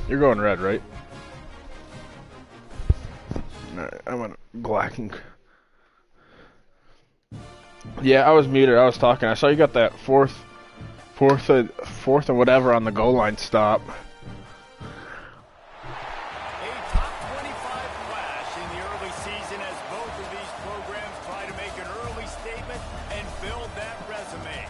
You're going red, right? No, I went black and... Yeah, I was muted. I was talking. I saw you got that fourth and whatever on the goal line stop. A top 25 flash in the early season as both of these programs try to make an early statement and build that resume.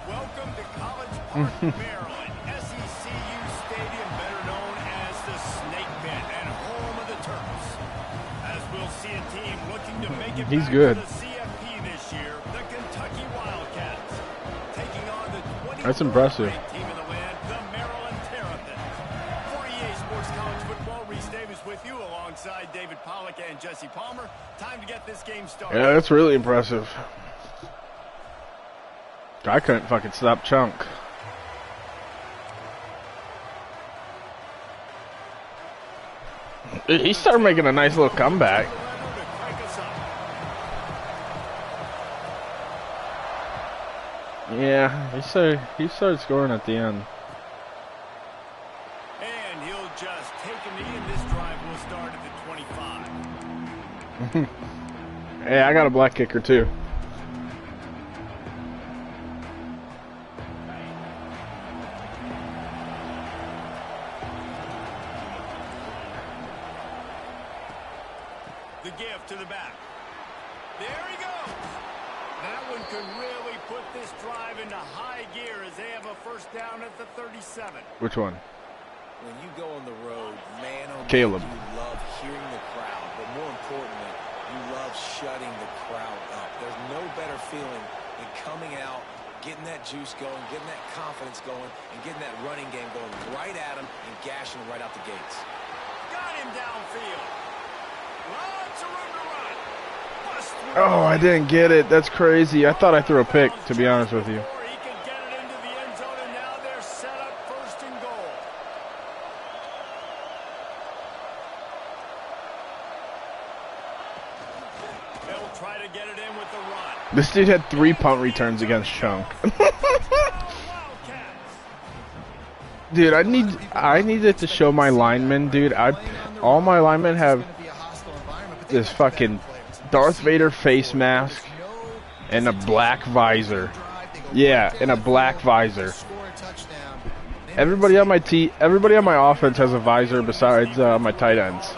Welcome to College Park, Maryland. SECU Stadium, better known as the Snake Pit and home of the Terps. As we'll see a team looking to make it back good. to the CFP this year, the Kentucky Wildcats. Taking on the 24th That's impressive. team in the land, the Maryland Terrapins. For EA Sports College Football, Reese Davis with you alongside David Pollack and Jesse Palmer. Time to get this game started. Yeah, that's really impressive. I couldn't fucking stop Chunk. He started making a nice little comeback. Yeah, he started scoring at the end. And he'll just take a knee, and this drive will start at the 25. Hey, I got a black kicker too. The give to the back. There he goes. That one could really put this drive into high gear as they have a first down at the 37. Which one? When you go on the road, man, oh man, Caleb. you love hearing the crowd, but more importantly, you love shutting the crowd up. There's no better feeling than coming out, getting that juice going, getting that confidence going, and getting that running game going right at them and gashing them right out the gates. Got him downfield. Lots of room to run. Bust through. Oh, I didn't get it. That's crazy. I thought I threw a pick, to be honest with you. He can get it into the end zone, and now they're set up first and goal. They'll try to get it in with the run. This dude had 3 punt returns against Chunk. Dude, I needed to show my linemen, dude. All my linemen have this fucking Darth Vader face mask and a black visor. Yeah, and a black visor. Everybody on my offense has a visor besides my tight ends.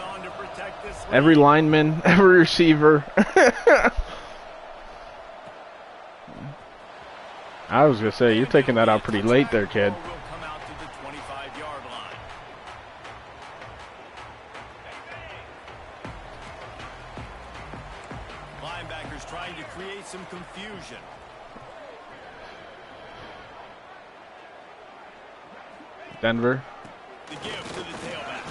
Every lineman, every receiver. I was gonna say, you're taking that out pretty late there, kid. Linebackers trying to create some confusion. Denver. The give to the tailback.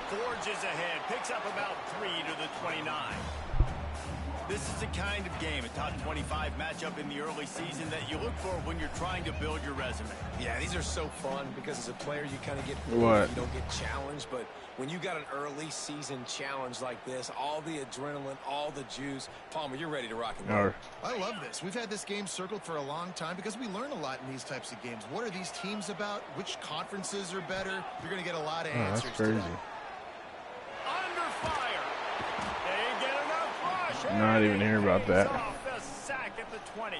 Forges ahead, picks up about 3 to the 29. This is the kind of game, a top 25 matchup in the early season that you look for when you're trying to build your resume. Yeah, these are so fun because as a player you kind of get What? you don't get challenged, but when you got an early season challenge like this, all the adrenaline, all the juice, Palmer, you're ready to rock and roll. I love this. We've had this game circled for a long time because we learn a lot in these types of games. What are these teams about? Which conferences are better? You're going to get a lot of answers. That's crazy. Under fire. They get enough rush. Not even hear about that. Off the sack at the 20.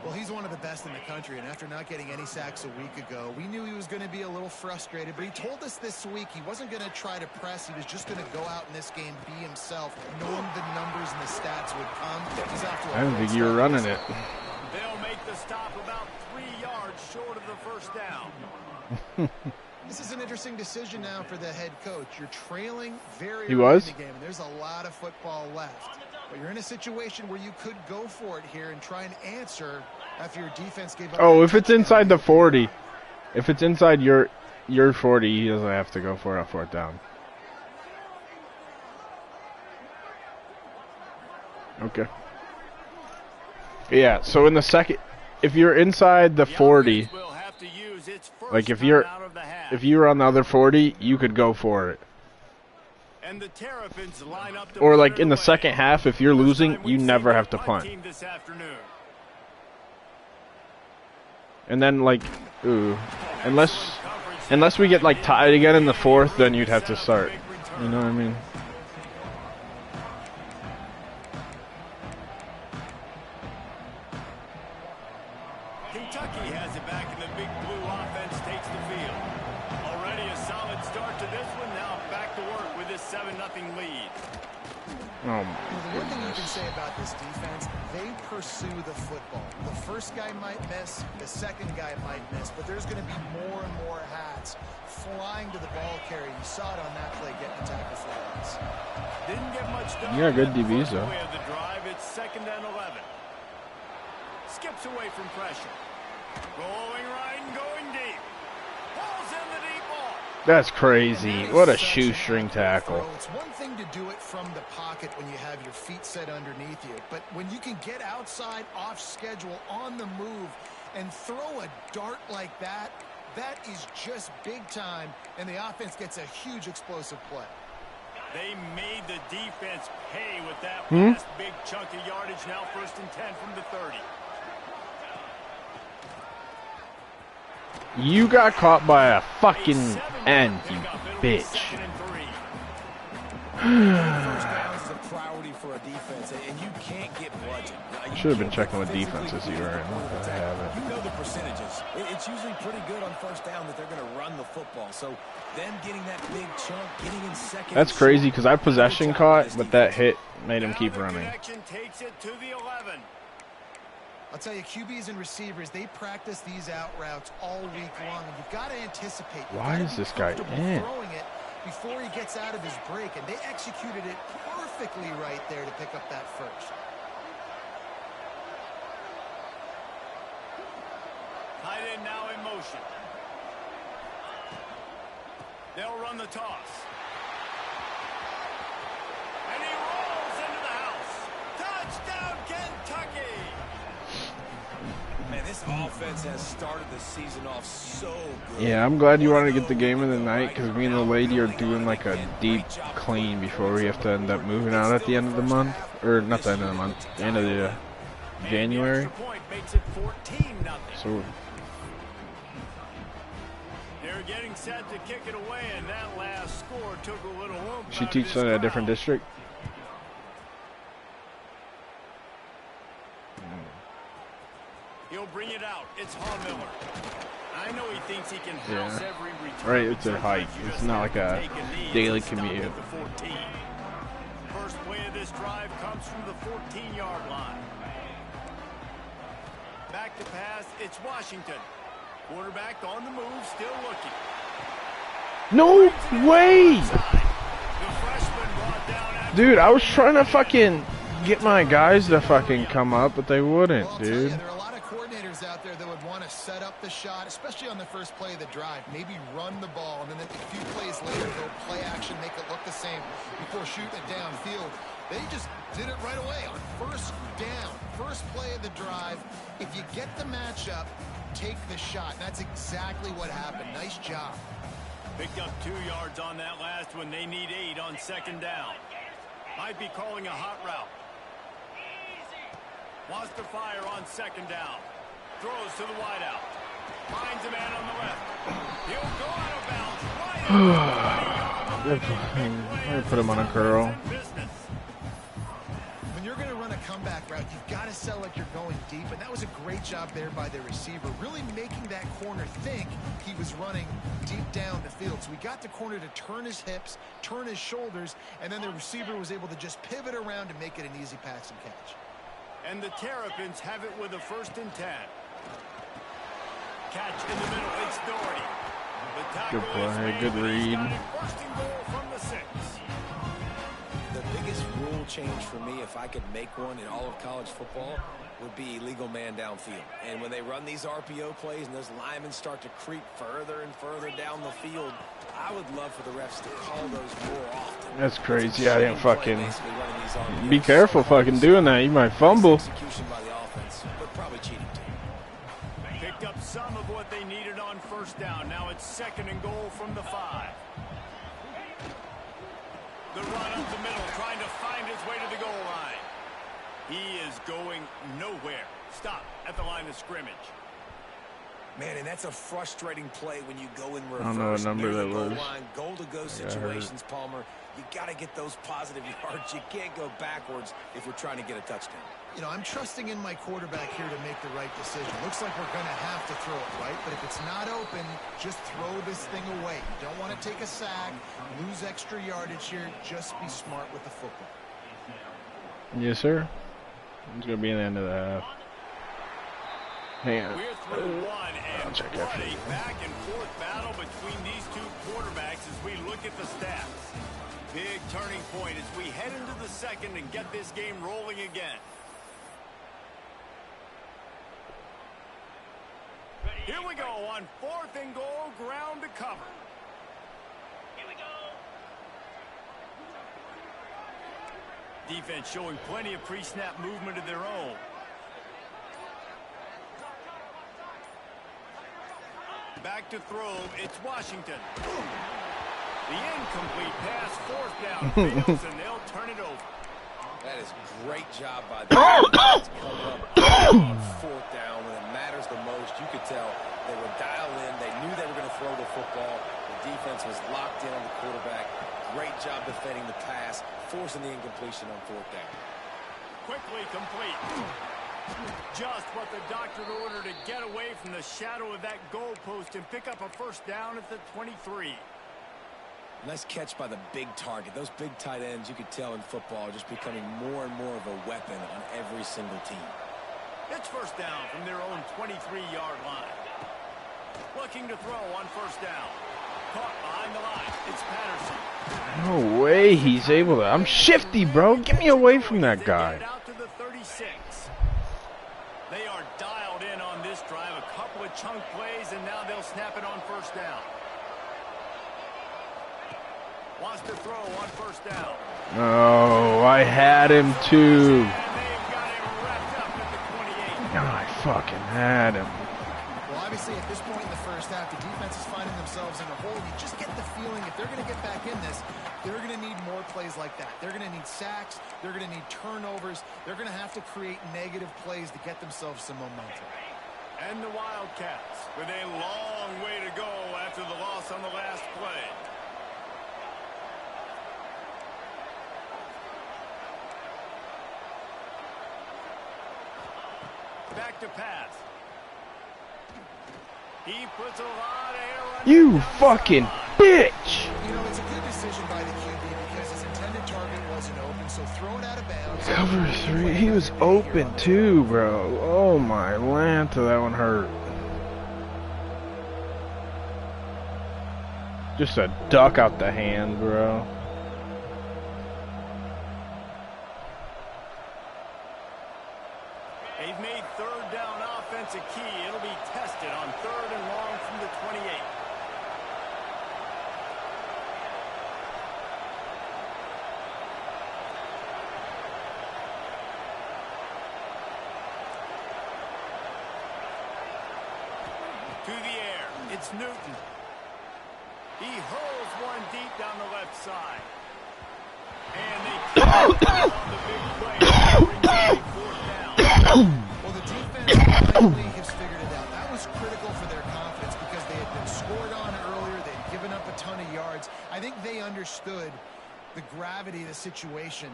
Well, he's one of the best in the country, and after not getting any sacks a week ago, we knew he was going to be a little frustrated, but he told us this week he wasn't going to try to press. He was just going to go out in this game, be himself, knowing the numbers and the stats would come. He's off to a I didn't think you were running it. They'll make the stop about 3 yards short of the first down. This is an interesting decision now for the head coach. You're trailing very He early was? in the game, and there's a lot of football left. But you're in a situation where you could go for it here and try and answer after your defense gave up. Oh, if it's inside the 40, if it's inside your 40, he doesn't have to go for it on 4th down. Okay. Yeah, so in the second, if you're inside the 40, like if you're on the other 40, you could go for it. And the Terrapins line up to Or like in the second half, if you're losing, you never have to punt. And then like, ooh, unless we get like tied again in the fourth, then you'd have to start. You know what I mean? Kentucky has it back, and the big blue offense takes the field. Already a solid start to this one. Now back to work with this 7-0 lead. Oh my One thing you can goodness. say about this defense, they pursue the football. The first guy might miss, the second guy might miss, but there's going to be more and more hats flying to the ball carrier. You saw it on that play getting a tackle for loss. Didn't get much done. You got good on that DBs first though. play of the drive. It's 2nd and 11. Skips away from pressure. Rolling right and going deep. Balls in the deep ball. That's crazy. What a shoestring tackle. It's one thing to do it from the pocket when you have your feet set underneath you, but when you can get outside, off schedule, on the move, and throw a dart like that, that is just big time, and the offense gets a huge explosive play. They made the defense pay with that last big chunk of yardage. Now 1st and 10 from the 30. You got caught by a fucking end, you bitch. First downs is a priority for a defense, and you can't get bludgeoned. Should have been checking what defenses you were in. I haven't. You know the percentages. It's usually pretty good on first down that they're going to run the football. So them getting that big chunk, getting in second. That's crazy because I possession caught, but that hit made him keep running. Connection takes it to the 11. I'll tell you, QBs and receivers, they practice these out routes all week long, and you've got to anticipate. Why is this guy in? Throwing it before he gets out of his break, and they executed it perfectly right there to pick up that first. Tight end now in motion. They'll run the toss. And he rolls into the house. Touchdown, Kentucky! Man, this offense has started the season off so good. Yeah, I'm glad you wanted to get the game of the night because me and the lady are doing like a deep clean before we have to end up moving out at the end of the month. Or not the end of the month, the end of the January. Point makes it 14-0. So They're getting set to kick it away, and that last score took a little room. she teaches in a different district. He'll bring it out. It's Miller. I know he thinks he can Yeah. house every return. Right, it's a hike. It's not like a daily commute. At the 14. First play of this drive comes from the 14-yard line. Back to pass. It's Washington. Quarterback on the move, still looking. No way! The freshman brought down after Dude, I was trying to fucking get my guys to fucking come up, but they wouldn't, Well, I'll tell dude. you, there are a lot of coordinators out there that would want to set up the shot, especially on the first play of the drive. Maybe run the ball, and then a few plays later, go play action, make it look the same before shooting it downfield. They just did it right away on first down. First play of the drive. If you get the matchup, take the shot. And that's exactly what happened. Nice job. Picked up 2 yards on that last one. They need 8 on second down. Might be calling a hot route. Wants to fire on second down. Throws to the wideout. Finds a man on the left. He'll go out of bounds. I'm gonna put him on a curl. When you're going to run a comeback route, you've got to sell like you're going deep, and that was a great job there by the receiver, really making that corner think he was running deep down the field. So we got the corner to turn his hips, turn his shoulders, and then the receiver was able to just pivot around and make it an easy pass and catch. And the Terrapins have it with a 1st and 10. Catch in the middle. It's Doherty. The tackle Good play, is made, good and he's read. got it. 1st and goal from the 6. The biggest rule change for me, if I could make one in all of college football, would be illegal man downfield. And when they run these RPO plays and those linemen start to creep further and further down the field, I would love for the refs to call those more often. That's crazy. I didn't fucking. Basically running these RPOs. Be careful fucking doing that. You might fumble. Execution by the offense, but probably cheating too. Picked up some of what they needed on first down. Now it's 2nd and goal from the 5. The run up the middle, trying to find his way to the goal line. He is going nowhere. Stop at the line of scrimmage. Man, and that's a frustrating play when you go in reverse. I don't know what number that was. Goal-to-go situations, Palmer. You got to get those positive yards. You can't go backwards if you're trying to get a touchdown. You know, I'm trusting in my quarterback here to make the right decision. Looks like we're going to have to throw it, right? But if it's not open, just throw this thing away. You don't want to take a sack, lose extra yardage here. Just be smart with the football. Yes, sir. It's going to be in the end of the half. Hang on. We're through one, and I'll check what after. a back-and-forth battle between these two quarterbacks as we look at the stats. Big turning point as we head into the 2nd and get this game rolling again. Here we go on 4th and goal, ground to cover. Here we go. Defense showing plenty of pre-snap movement of their own. Back to throw, it's Washington. The incomplete pass, 4th down, fails, and they'll turn it over. That is great job by the defense coming up on 4th down when it matters the most. You could tell they were dialed in. They knew they were going to throw the football. The defense was locked in on the quarterback. Great job defending the pass, forcing the incompletion on 4th down. Quickly complete. Just what the doctor ordered to get away from the shadow of that goalpost and pick up a 1st down at the 23. Nice catch by the big target. Those big tight ends, you could tell in football, are just becoming more and more of a weapon on every single team. It's 1st down from their own 23-yard line. Looking to throw on 1st down. Caught behind the line. It's Patterson. No way he's able to. I'm shifty, bro. Get me away from that guy. Out to the 36. They are dialed in on this drive. A couple of chunk plays, and now they'll snap it on 1st down. Wants to throw on 1st down. Oh, I had him too. And they've got him wrapped up at the 28. I fucking had him. Well, obviously, at this point in the first half, the defense is finding themselves in a hole. You just get the feeling if they're going to get back in this, they're going to need more plays like that. They're going to need sacks. They're going to need turnovers. They're going to have to create negative plays to get themselves some momentum. And the Wildcats with a long way to go after the loss on the last play. Back to pass. He puts a lot of air on You fucking bitch! You know, it's a good decision by the QB because his intended target wasn't open, so throw it out of bounds. Cover 3. He was open too, bro. Oh my Lanta, that one hurt. Just a duck out the hand, bro. They've made 3rd down offense a key. It'll be tested on 3rd and long from the 28. To the air. It's Newton. He hurls one deep down the left side. And they on the big play. 4th down. Well, the defense finally has figured it out. That was critical for their confidence because they had been scored on earlier. They had given up a ton of yards. I think they understood the gravity of the situation.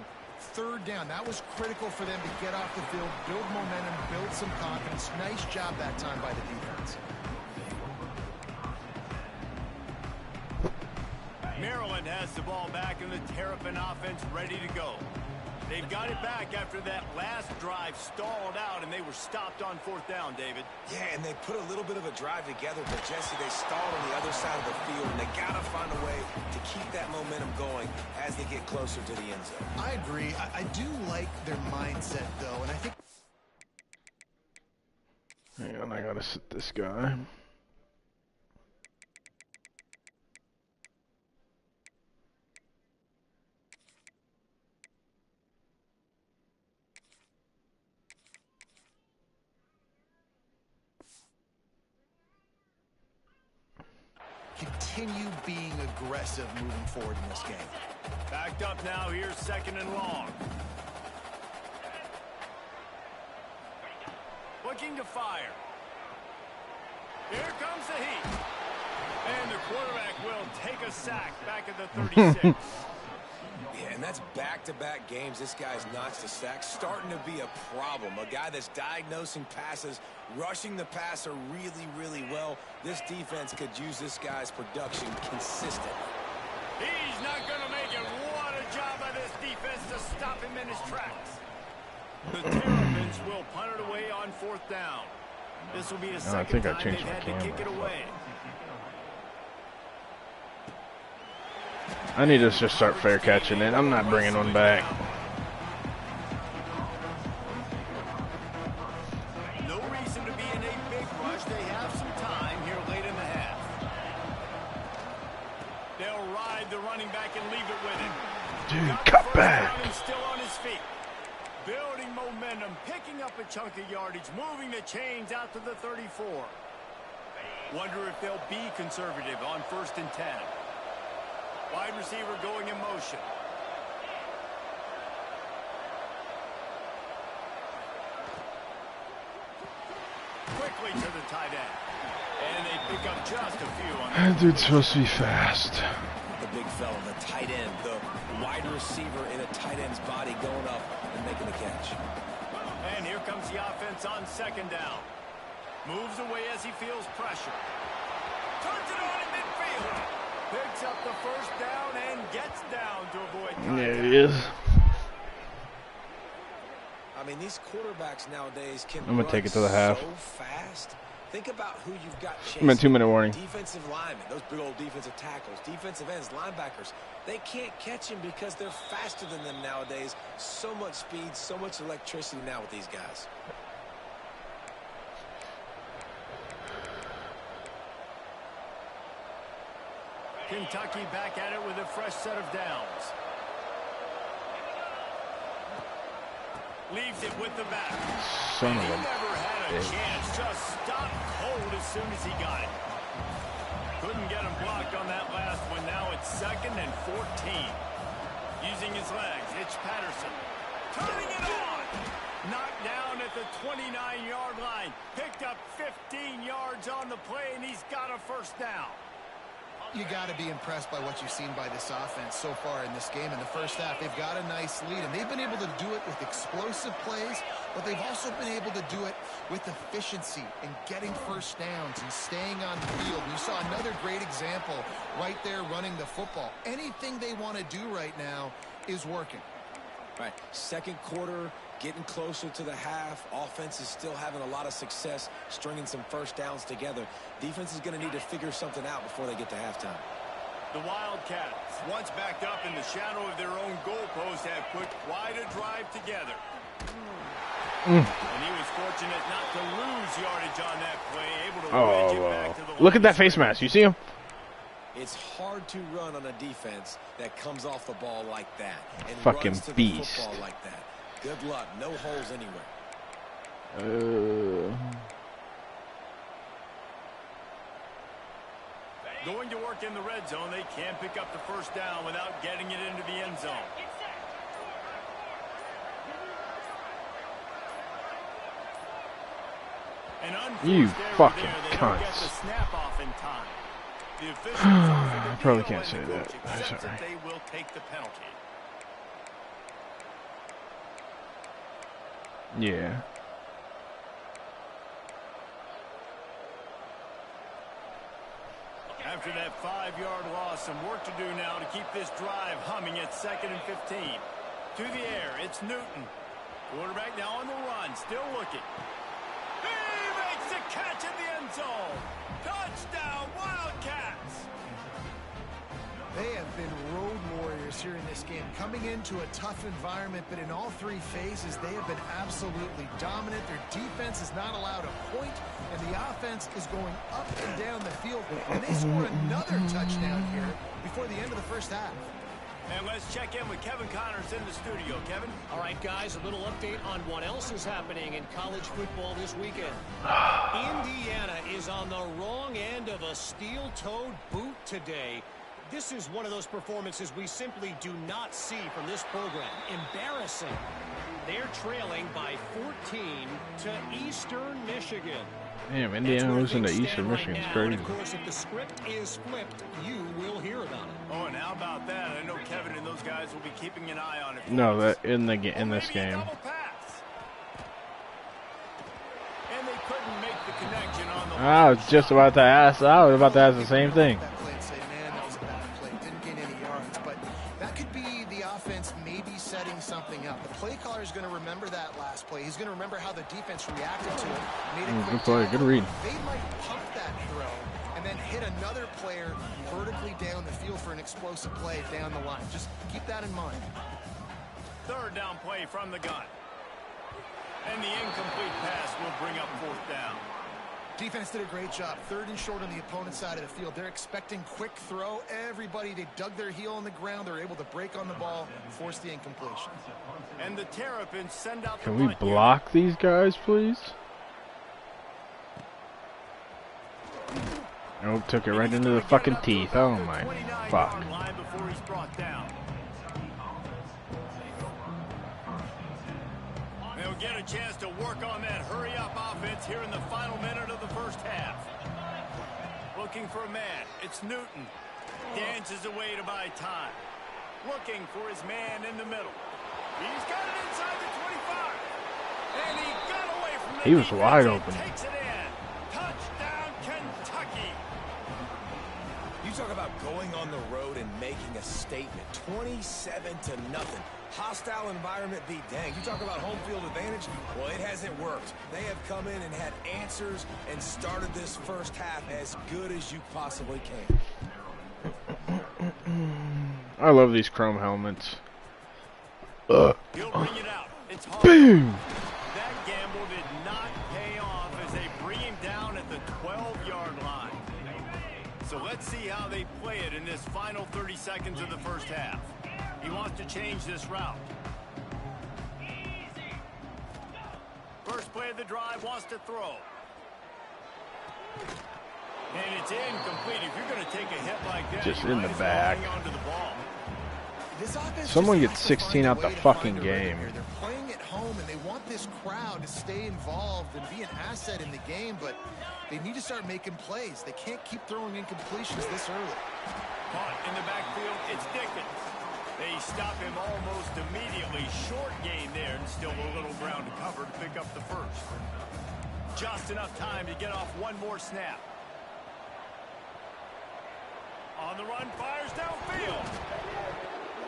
3rd down, that was critical for them to get off the field, build momentum, build some confidence. Nice job that time by the defense. Maryland has the ball back in the Terrapin offense ready to go. They've got it back after that last drive stalled out, and they were stopped on 4th down, David. Yeah, and they put a little bit of a drive together, but Jesse, they stalled on the other side of the field, and they got to find a way to keep that momentum going as they get closer to the end zone. I agree. I do like their mindset, though, and I think... Hang on, I gotta sit this guy. continue being aggressive moving forward in this game. Backed up now. Here's 2nd and long. Looking to fire. Here comes the heat. And the quarterback will take a sack back at the 36. Yeah, and that's back-to-back games. This guy's notched a sack. Starting to be a problem. A guy that's diagnosing passes, rushing the passer really, really well. This defense could use this guy's production consistently. He's not going to make it. What a job by this defense to stop him in his tracks. The Terrapins will punt it away on 4th down. This will be the second time they've had to kick it away. I need to just start fair catching it. I'm not bringing one back. No reason to be in a big rush. They have some time here late in the half. They'll ride the running back and leave it with him. Dude, cut back. Still on his feet. Building momentum, picking up a chunk of yardage, moving the chains out to the 34. Wonder if they'll be conservative on 1st and 10. Wide receiver going in motion. Quickly to the tight end. And they pick up just a few on That dude's supposed to be fast. The big fella, the tight end, the wide receiver in a tight end's body going up and making the catch. And here comes the offense on 2nd down. Moves away as he feels pressure. Turns it on in midfield. Picks up the 1st down and gets down to avoid contact. There he is. I mean, these quarterbacks nowadays can I'm gonna take it to the half. So fast. Think about who you've got chasing. I'm at 2-minute warning. Defensive linemen, those big old defensive tackles, defensive ends, linebackers. They can't catch him because they're faster than them nowadays. So much speed, so much electricity now with these guys. Kentucky back at it with a fresh set of downs. Leaves it with the back. Son of He a never had a bitch. chance. Just stopped cold as soon as he got it. Couldn't get him blocked on that last one. Now it's 2nd and 14. Using his legs, it's Patterson. Turning it on. Knocked down at the 29-yard line. Picked up 15 yards on the play, and he's got a 1st down. You got to be impressed by what you've seen by this offense so far in this game. In the 1st half, they've got a nice lead, and they've been able to do it with explosive plays, but they've also been able to do it with efficiency and getting 1st downs and staying on the field. You saw another great example right there running the football. Anything they want to do right now is working. Right, 2nd quarter, getting closer to the half. Offense is still having a lot of success stringing some 1st downs together. Defense is going to need to figure something out before they get to halftime. The Wildcats, once backed up in the shadow of their own goalpost, have put quite a drive together. And he was fortunate not to lose yardage on that play, able to wedge it back to the Look at that face mask. You see him? It's hard to run on a defense that comes off the ball like that and Fucking runs to the beast. football like that. Good luck. No holes anywhere. Going to work in the red zone, they can pick up the 1st down without getting it into the end zone. You fucking They don't get the cunts. snap off in time. The officials offer the I probably field can't goal, say and the that. coach I'm accepts sorry. that they will take the penalty. Yeah. After that 5-yard loss, some work to do now to keep this drive humming at 2nd and 15. To the air, it's Newton. Quarterback now on the run, still looking. He makes the catch in the end zone. Touchdown, Wildcats! They have been road warriors here in this game, coming into a tough environment, but in all 3 phases, they have been absolutely dominant. Their defense is not allowed a point, and the offense is going up and down the field, and they score another touchdown here before the end of the 1st half. And let's check in with Kevin Connors in the studio. Kevin? All right, guys, a little update on what else is happening in college football this weekend. Indiana is on the wrong end of a steel-toed boot today. This is one of those performances we simply do not see from this program. Embarrassing. They're trailing by 14 to Eastern Michigan. Damn, Indiana losing to Eastern Michigan is crazy. Of course, if the script is flipped, you will hear about it. Oh, and how about that? I know Kevin and those guys will be keeping an eye on it. No, that in this game. And they couldn't make the connection on the I was just about to ask. I was about to ask the same thing. That play and say, man, that was a bad play. Didn't gain any yards, but that could be the offense maybe setting something up. The play caller is going to remember that last play. He's going to remember how the defense reacted to it. Made a Good play, good read. They might pump that throw and then hit another player vertically down the field for an explosive play down the line. Just keep that in mind. third down play from the gun. And the incomplete pass will bring up fourth down. Defense did a great job. Third and short on the opponent's side of the field. They're expecting quick throw. Everybody, they dug their heel on the ground. They're able to break on the ball, force the incompletion. And the Terrapins send out the Can we block these guys, please? Oh, took it right into the fucking teeth. Oh my fuck. Before he's brought down. They'll get a chance to work on that hurry-up offense here in the final minute of the first half. Looking for a man. It's Newton. Dances away to buy time. Looking for his man in the middle. He's got it inside the 25. And he got away from the He was defense wide and open. takes it in. Touchdown, Kentucky. You talk about going on the road and making a statement. 27-0. Hostile environment be dang. You talk about home field advantage. Well, it hasn't worked. They have come in and had answers and started this first half as good as you possibly can. I love these chrome helmets. He'll bring it out. It's hard. Boom! That gamble did not pay off as they bring him down at the 12-yard line. So let's see how they play it in this final 30 seconds of the first half. He wants to change this route. First play of the drive, wants to throw. And it's incomplete. If you're going to take a hit like that, Just you in might the as well back. hang on to the ball. This offense Someone just gets has to 16 find a out the way to fucking find a rhythm game. here. They're playing at home, and they want this crowd to stay involved and be an asset in the game, but they need to start making plays. They can't keep throwing incompletions this early. Caught in the backfield, it's Dickens. They stop him almost immediately. Short gain there, and still a little ground to cover to pick up the first. Just enough time to get off one more snap. On the run, fires downfield.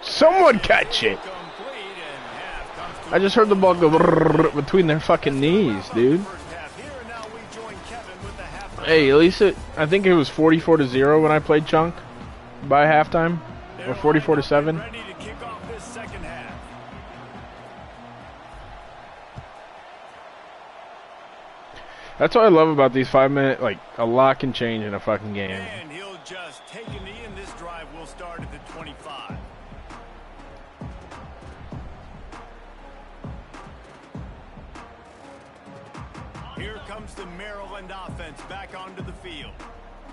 Someone catch it! Complete, and half comes to I just heard the ball go between their fucking knees, dude. first half here, and now we join Kevin with the half. Hey, at least I think it was 44-0 when I played Chunk by halftime, or 44-7. Ready to kick off this second half. That's what I love about these 5-minute, like, a lot can change in a fucking game. And he'll just take a knee, and this drive will start at the 25. Here comes the Maryland offense back onto the field.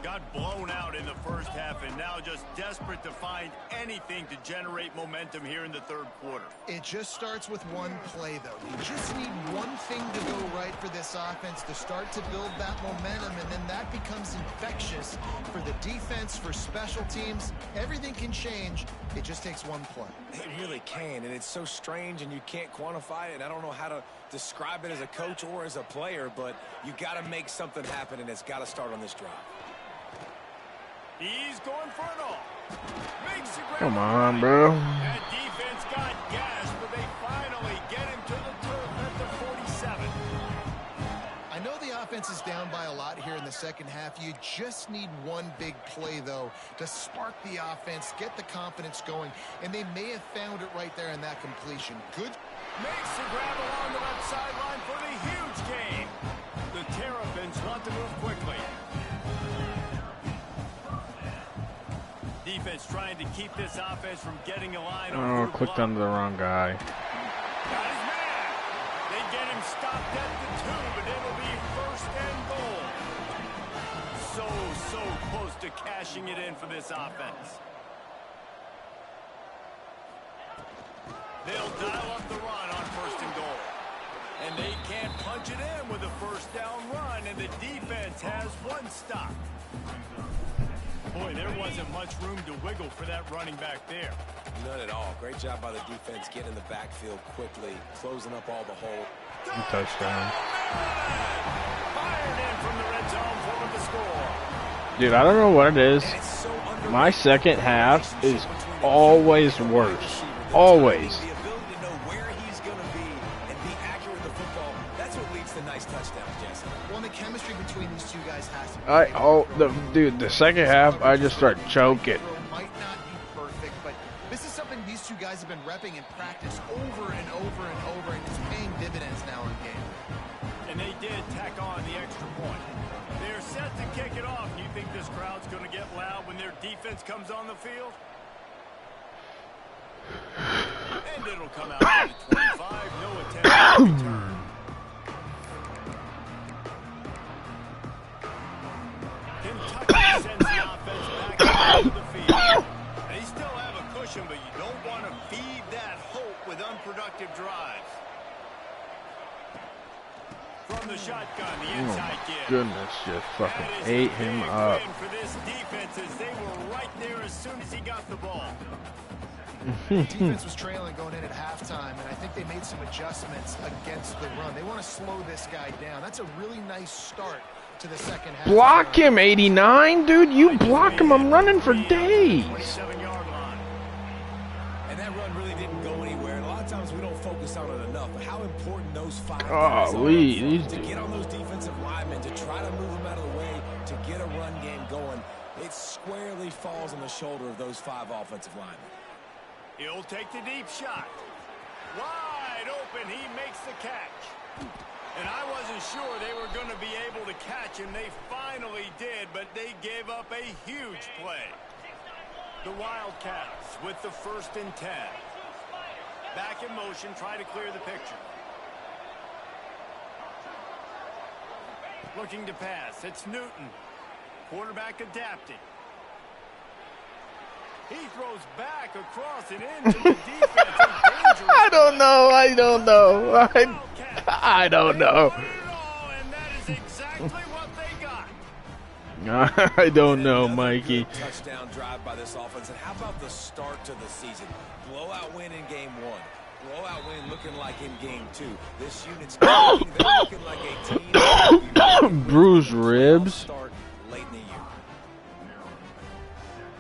Got blown out in the first half and now just desperate to find anything to generate momentum here in the third quarter. It just starts with one play, though. You just need one thing to go right for this offense to start to build that momentum, and then that becomes infectious for the defense, for special teams. Everything can change. It just takes one play. It really can, and it's so strange, and you can't quantify it, and I don't know how to describe it as a coach or as a player, but you got to make something happen, and it's got to start on this drive. He's going for it all. Makes the grab. Come on, bro. That defense got gas, but they finally get him to the turf at the 47. I know the offense is down by a lot here in the second half. You just need one big play, though, to spark the offense, get the confidence going, and they may have found it right there in that completion. Good. Makes the grab along the left sideline for the huge gain. The Terrapins want to move quickly. The defense trying to keep this offense from getting a line on. Oh, clicked onto the wrong guy. Got his man. They get him stopped at the 2, but it'll be first and goal. So close to cashing it in for this offense. They'll dial up the run on first and goal. And they can't punch it in with a first down run, and the defense has one stop. Boy, there wasn't much room to wiggle for that running back there. None at all. Great job by the defense getting in the backfield quickly, closing up all the holes. Touchdown. Fired in from the red zone for the score. Dude, I don't know what it is. My second half is always worse. Always. The ability to know where he's going to be and be accurate with the football, that's what leads to nice touchdowns, Jesse. Well, the chemistry between these two guys has to be. The second half, I just start choking. Might not be perfect, but this is something these two guys have been repping in practice over and over and over, and it's paying dividends now in game. And they did tack on the extra point. They're set to kick it off. You think this crowd's going to get loud when their defense comes on the field? And it'll come out to the 25. No attempt to return. Kentucky sends the offense back into the field. They still have a cushion, but you don't want to feed that hope with unproductive drives. From the shotgun, the inside kid. Goodness, just fucking ate him up. For this defense, as they were right there as soon as he got the ball. The defense was trailing going in at halftime, and I think they made some adjustments against the run. They want to slow this guy down. That's a really nice start to the second half. Block him, 89, dude. You block him. I'm running for days. 27-yard line. And that run really didn't go anywhere. And a lot of times we don't focus on it enough. But how important those 5 guys are to get on those defensive linemen, to try to move them out of the way, to get a run game going. It squarely falls on the shoulder of those 5 offensive linemen. He'll take the deep shot. Wide open, he makes the catch. And I wasn't sure they were going to be able to catch him. They finally did, but they gave up a huge play. The Wildcats with the 1st and 10. Back in motion, try to clear the picture. Looking to pass, it's Newton. Quarterback adapting. He throws back across and into the defense. I don't know. I don't know. I don't know. And that is exactly what they got. I don't know, Mikey. Touchdown drive by this offense. And how about the start to the season? Blowout win in game 1. Blowout win looking like in game 2. This unit's looking like a team. Bruised ribs. Start late in the year.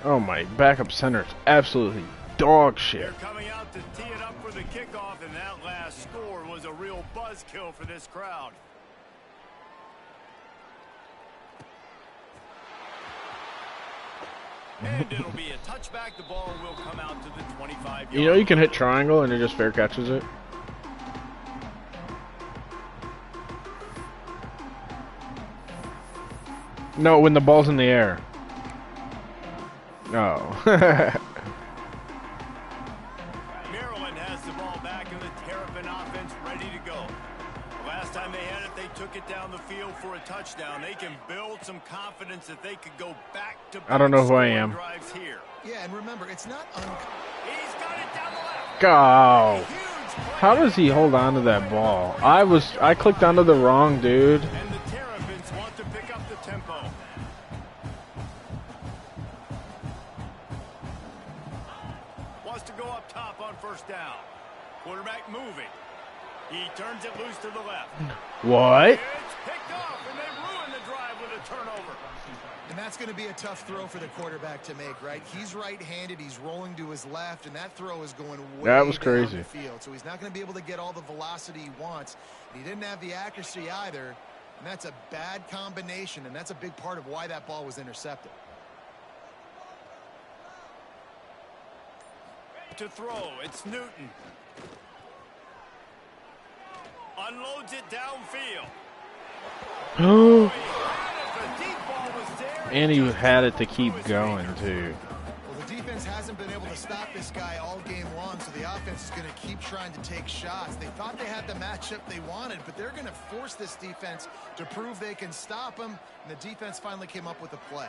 Oh my, backup center is absolutely dog shit. They're coming out to tee it up for the kickoff, and that last score was a real buzzkill for this crowd. And it'll be a touchback. The ball will come out to the 25-yard. You know you can hit triangle and it just fair catches it. No, when the ball's in the air. No. Maryland has the ball back in the Terrapin offense ready to go. The last time they had it, they took it down the field for a touchdown. They can build some confidence that they could go back to I don't know who I am. drives here. Yeah, and remember, it's not He's got it down the left. Go. Huge play. How does he hold on to that ball? I clicked onto the wrong dude. And the Terrapins want to pick up the tempo. Wants to go up top on first down. Quarterback moving. He turns it loose to the left. What? It's picked off, and they ruin the drive with a turnover. And that's going to be a tough throw for the quarterback to make, right? He's right-handed, he's rolling to his left, and that throw is going way That was down crazy. the field. So he's not going to be able to get all the velocity he wants. He didn't have the accuracy either, and that's a bad combination, and that's a big part of why that ball was intercepted. To throw, it's Newton. Unloads it downfield. The deep ball was there. And he had it to keep going too. Well, the defense hasn't been able to stop this guy all game long, so the offense is going to keep trying to take shots. They thought they had the matchup they wanted, but they're going to force this defense to prove they can stop him, and the defense finally came up with a play.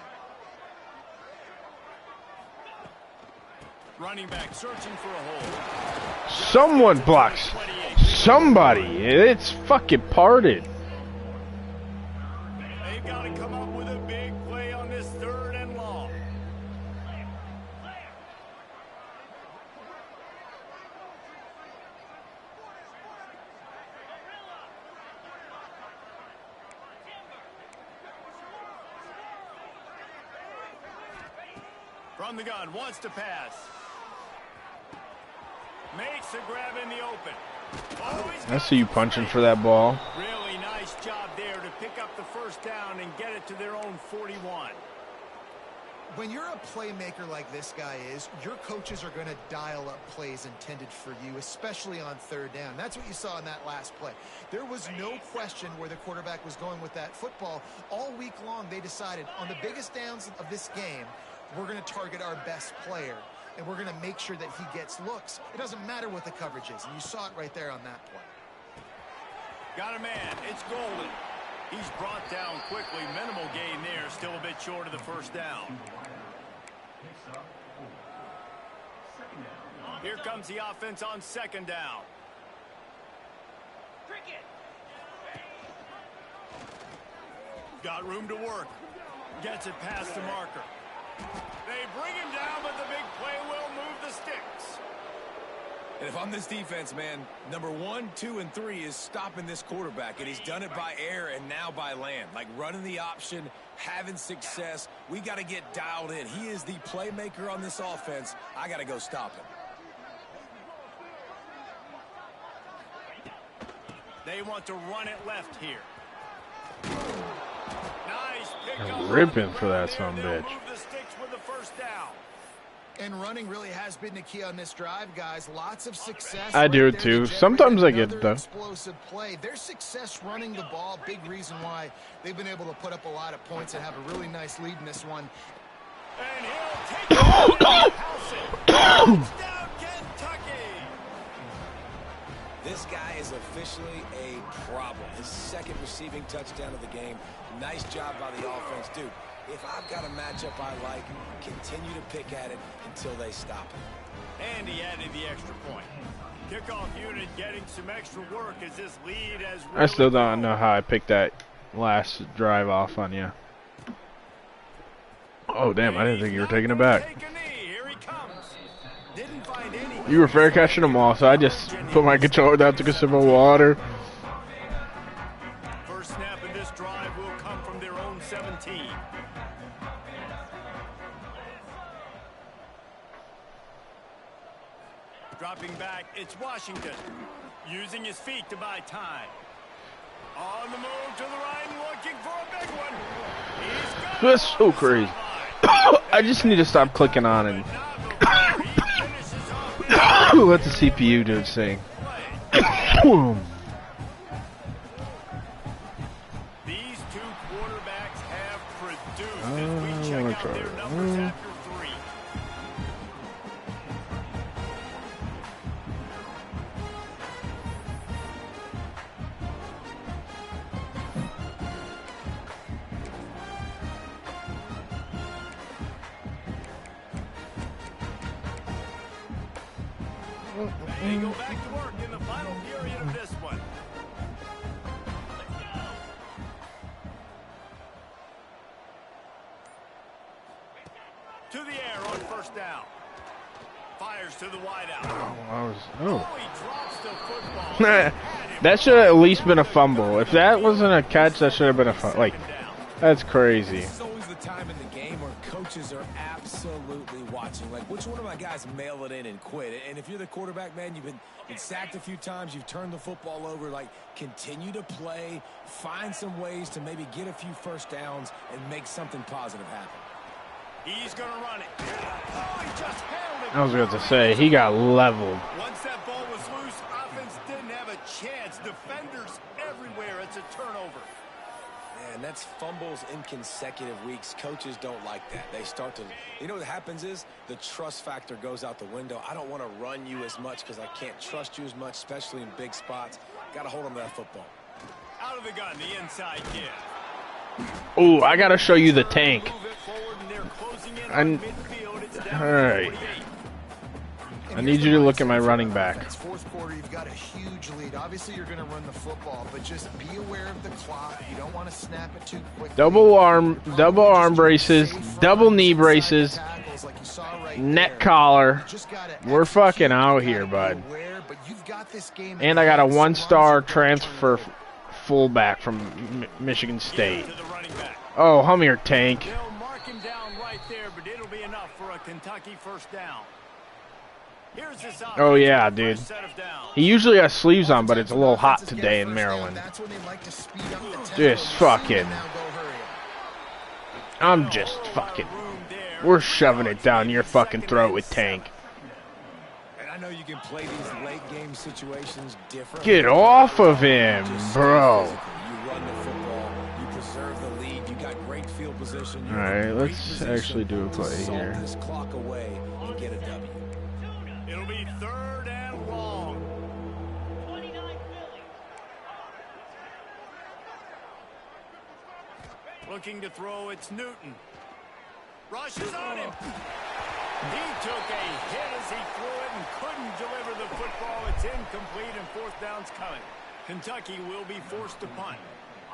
Running back searching for a hole. Someone blocks. Somebody. It's fucking parted. They've got to come up with a big play on this 3rd and long. From the gun, wants to pass. Makes a grab in the open. I see you punching for that ball. Really nice job there to pick up the 1st down and get it to their own 41. When you're a playmaker like this guy is, your coaches are going to dial up plays intended for you, especially on 3rd down. That's what you saw in that last play. There was no question where the quarterback was going with that football. All week long, they decided on the biggest downs of this game, we're going to target our best player, and we're going to make sure that he gets looks. It doesn't matter what the coverage is, and you saw it right there on that play. Got a man. It's Golden. He's brought down quickly. Minimal gain there. Still a bit short of the 1st down. Here comes the offense on 2nd down. Got room to work. Gets it past the marker. They bring him down, but the big play will move the sticks. And if I'm this defense, man, number 1, 2, and 3 is stopping this quarterback, and he's done it by air and now by land. Like running the option, having success. We got to get dialed in. He is the playmaker on this offense. I got to go stop him. They want to run it left here. Nice pick up. Ripping for that son of a bitch. Move the sticks with the 1st down. And running really has been the key on this drive, guys. Lots of success. I do it too. Sometimes I get it though. Explosive play. Their success running the ball, big reason why they've been able to put up a lot of points and have a really nice lead in this one. And he'll take it. Touchdown, Kentucky. This guy is officially a problem. His 2nd receiving touchdown of the game. Nice job by the offense. Dude, if I've got a matchup I like, continue to pick at it until they stop it. And he added the extra point. Kickoff unit getting some extra work as this lead has really I still don't know how I picked that last drive off on you. Oh, damn, I didn't think you were taking it back. Here he comes. Didn't find any. You were fair catching them all, so I just put my controller down, took a sip of water. First snap in this drive will come from their own 17. Dropping back, it's Washington. Using his feet to buy time. On the move to the right, looking for a big one. He's got That's so crazy. I just need to stop clicking on and let the CPU do its thing. These 2 quarterbacks have produced as we check out their numbers after 3. They go back to work in the final period of this one. To the air on 1st down. Fires to the wideout. He drops the football. That should have at least been a fumble. If that wasn't a catch, that should have been a fumble. Like, that's crazy. This is always the time in the game where coaches are absolutely watching. Like, which one of my guys mail it in and quit? And if you're the quarterback, man, you've been sacked a few times, you've turned the football over. Like, continue to play, find some ways to maybe get a few 1st downs and make something positive happen. He's going to run it. Oh, he just held it. I was about to say, he got leveled. Once that ball was loose, offense didn't have a chance. Defenders everywhere. It's a turnover. Man, that's fumbles in consecutive weeks, coaches don't like that. They start to, you know what happens is the trust factor goes out the window. I don't want to run you as much because I can't trust you as much, especially in big spots. Got to hold on to that football. Out of the gun, the inside give. Ooh, I gotta show you the tank. Move it forward, and they're closing in And- on midfield. It's down all to right. 48. I need you to look at my running back. It's fourth quarter, you've got a huge lead. Obviously, you're going to run the football, but just be aware of the clock. You don't want to snap it too quickly. Double arm braces, double knee braces, neck collar. We're fucking out here, bud. And I got a 1-star transfer fullback from Michigan State. To the running back. Oh, come here, tank. They'll mark him down right there, but it'll be enough for a Kentucky first down. Here's this Oh, yeah, dude. first set of downs. He usually has sleeves on, but it's a little hot today in Maryland. Just fucking. I'm just fucking. We're shoving it down your fucking throat with tank. And I know you can play these late game situations different. Get off of him, bro. You run the football, you preserve the lead, you got great field position. All right, let's actually do a play Salt here. this clock away and get a W. It'll be third and long. Looking to throw, it's Newton. Rushes on him. He took a hit as he threw it and couldn't deliver the football. It's incomplete and fourth down's coming. Kentucky will be forced to punt.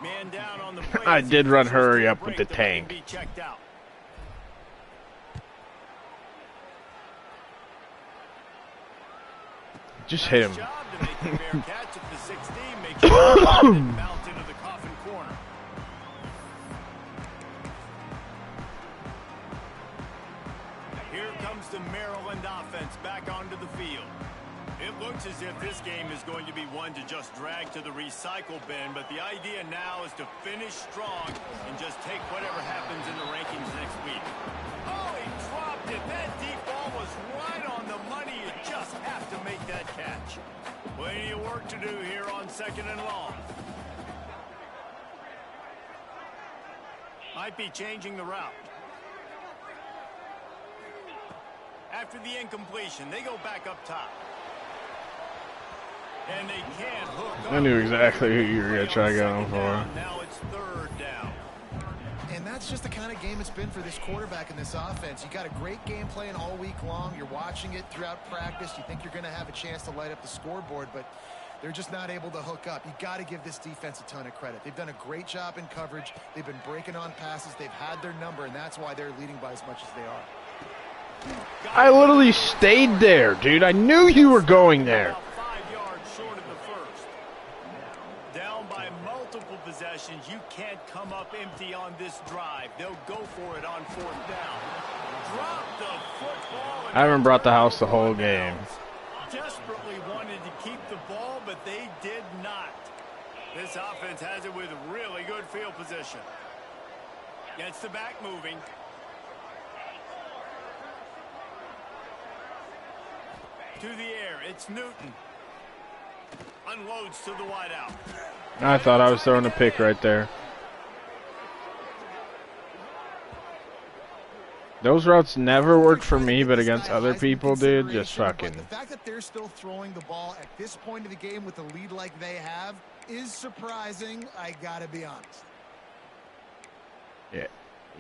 Man down on the play. I did run hurry up with the tank. Be checked out. Just hit him. Job to make the fair catch at the 16. Make sure it bounce into the coffin corner. Here comes the Maryland offense back onto the field. It looks as if this game is going to be one to just drag to the recycle bin, but the idea now is to finish strong and just take whatever happens in the rankings next week. Oh, he dropped it. That deep ball was right on the money. You just have to make that catch. Plenty of work to do here on second and long. Might be changing the route. After the incompletion, they go back up top. And they can't hook up. I knew exactly who you were going to try going for. Now it's third down. And that's just the kind of game it's been for this quarterback in this offense. You got a great game plan all week long. You're watching it throughout practice. You think you're going to have a chance to light up the scoreboard, but they're just not able to hook up. You got to give this defense a ton of credit. They've done a great job in coverage. They've been breaking on passes. They've had their number, and that's why they're leading by as much as they are. I literally stayed there, dude. I knew you were going there. About 5 yards short of the first. Down by multiple possessions. You can't come up empty on this drive. They'll go for it on fourth down. Drop the football. I haven't brought the house the whole game. Desperately wanted to keep the ball, but they did not. This offense has it with really good field position. Gets the back moving. To the air, it's Newton. Unloads to the wideout. I thought I was throwing a pick right there. Those routes never work for me, but against other people, dude, just fucking. The fact that they're still throwing the ball at this point of the game with the lead like they have is surprising, I gotta be honest.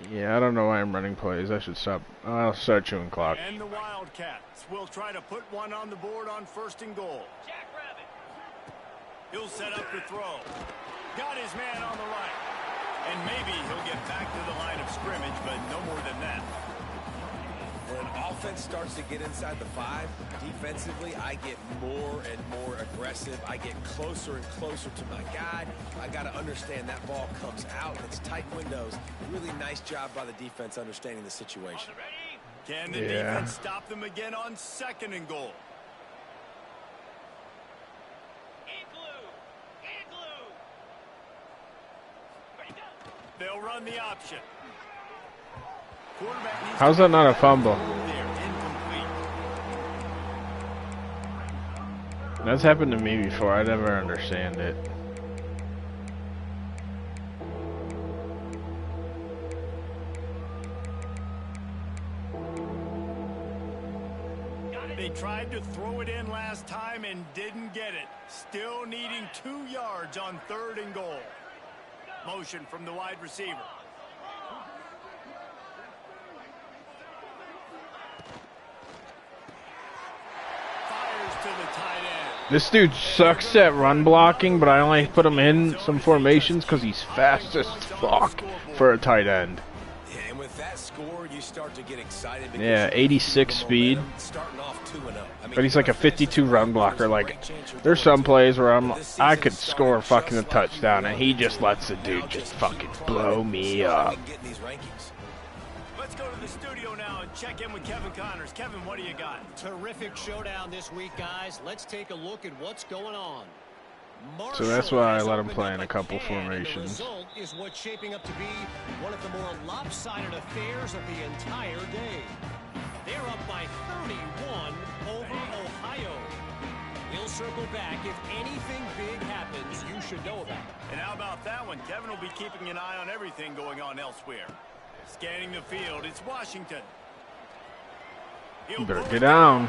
Yeah, I don't know why I'm running plays. I should stop. I'll start chewing clock. And the Wildcats will try to put one on the board on first and goal. He'll set up the throw. Got his man on the right. And maybe he'll get back to the line of scrimmage, but no more than that. When offense starts to get inside the 5, defensively, I get more and more aggressive. I get closer and closer to my guy. I got to understand that ball comes out. It's tight windows. Really nice job by the defense understanding the situation. Can the defense stop them again on second and goal? They'll run the option. How's that not a fumble? That's happened to me before. I never understand it. They tried to throw it in last time and didn't get it. Still needing 2 yards on 3rd and goal. Motion from the wide receiver. Fires to the tight end. This dude sucks at run blocking, but I only put him in some formations because he's fast as fuck for a tight end. Yeah, and with that score, you start to get excited. Yeah, 86 speed. Starting off 2-0. I mean, But he's like a 52 run blocker. Like, there's some plays where I could score fucking a touchdown, and he just lets the dude just fucking blow me up. Let's go to the studio now and check in with Kevin Connors. Kevin, what do you got? Terrific showdown this week, guys. Let's take a look at what's going on. So that's why I let him play in a couple formations. The result is what's shaping up to be one of the more lopsided affairs of the entire day. They're up by 31 over Ohio. We'll circle back. If anything big happens, you should know about it. And how about that one? Kevin will be keeping an eye on everything going on elsewhere. Scanning the field, it's Washington. You better get down.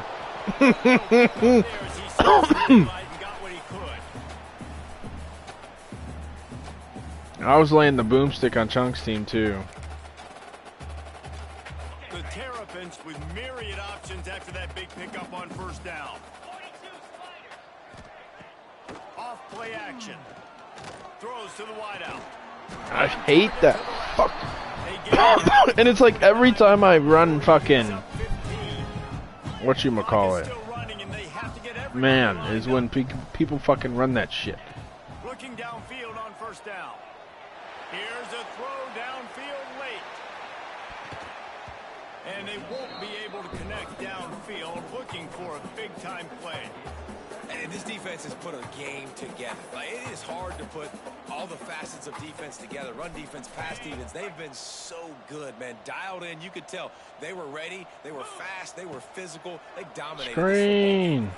I was laying the boomstick on Chunk's team too. The Terrapins with myriad options after that big pickup on 1st down. Off play action. Throws to the wideout. I hate that fuck. And it's like every time I run fucking whatchamacallit, man, is when people fucking run that shit. Looking downfield on 1st down. Here's a throw downfield late. And they won't be able to connect downfield, looking for a big-time play. And this defense has put a game together. Like, it is hard to put all the facets of defense together. Run defense, pass defense. They've been so good, man. Dialed in. You could tell they were ready. They were fast. They were physical. They dominated. Screen.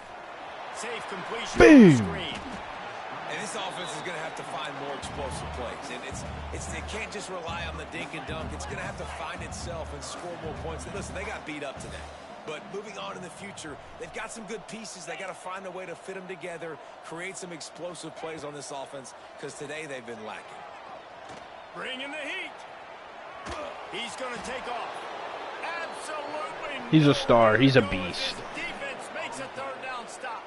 Safe completion. Boom. Screen. And this offense is going to have to find more explosive plays. And it can't just rely on the dink and dunk. It's going to have to find itself and score more points. And listen, they got beat up today. But moving on in the future, they've got some good pieces. They got to find a way to fit them together, create some explosive plays on this offense, because today they've been lacking. Bringing the heat. He's going to take off. Absolutely. He's a star. He's a beast. Defense makes a 3rd down stop.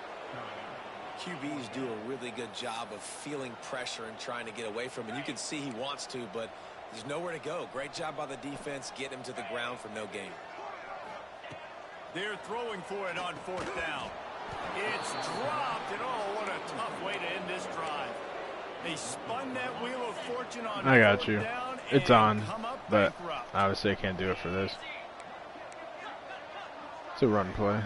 QBs do a really good job of feeling pressure and trying to get away from him. And you can see he wants to, but there's nowhere to go. Great job by the defense, getting him to the ground for no gain. They're throwing for it on 4th down. It's dropped, and oh, what a tough way to end this drive. They spun that wheel of fortune on I got 4th you. down It's and on, come up but bankrupt. obviously I can't do it for this. It's a run play.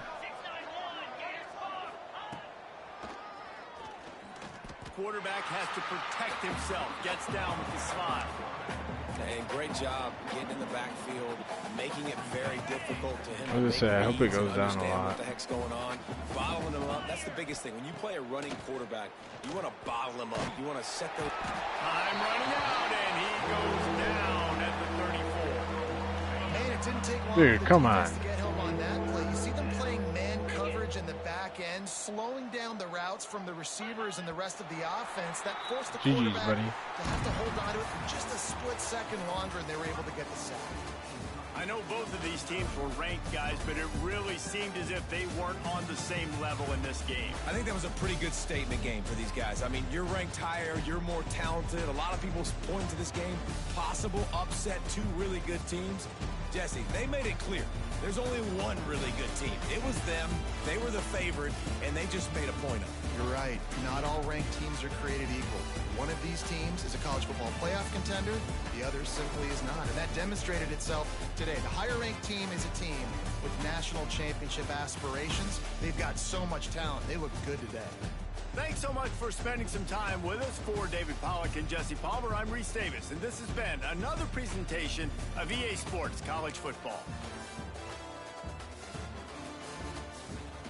Quarterback has to protect himself. Gets down with the slide. And great job getting in the backfield, making it very difficult to him. I was gonna say, I hope it goes down a lot. What the heck's going on? Bottling him up. That's the biggest thing. When you play a running quarterback, you want to bottle him up. You want to set the Time running out, and he goes down at the 34. Man, it didn't take long Dude, for the come defense on. to get home on that play. You see them playing man coverage in the back end, slowing down the routes from the receivers and the rest of the offense. That forced the GG's, quarterback buddy. to have to hold on to it for just a split second longer, and they were able to get the sack. I know both of these teams were ranked, guys, but it really seemed as if they weren't on the same level in this game. I think that was a pretty good statement game for these guys. I mean, you're ranked higher, you're more talented. A lot of people point to this game, possible upset, 2 really good teams. Jesse, they made it clear. There's only one really good team. It was them. They were the favorite, and they just made a point of it. You're right. Not all ranked teams are created equal. One of these teams is a college football playoff contender. The other simply is not. And that demonstrated itself today. The higher-ranked team is a team with national championship aspirations. They've got so much talent. They look good today. Thanks so much for spending some time with us. For David Pollack and Jesse Palmer, I'm Reese Davis, and this has been another presentation of EA Sports College Football.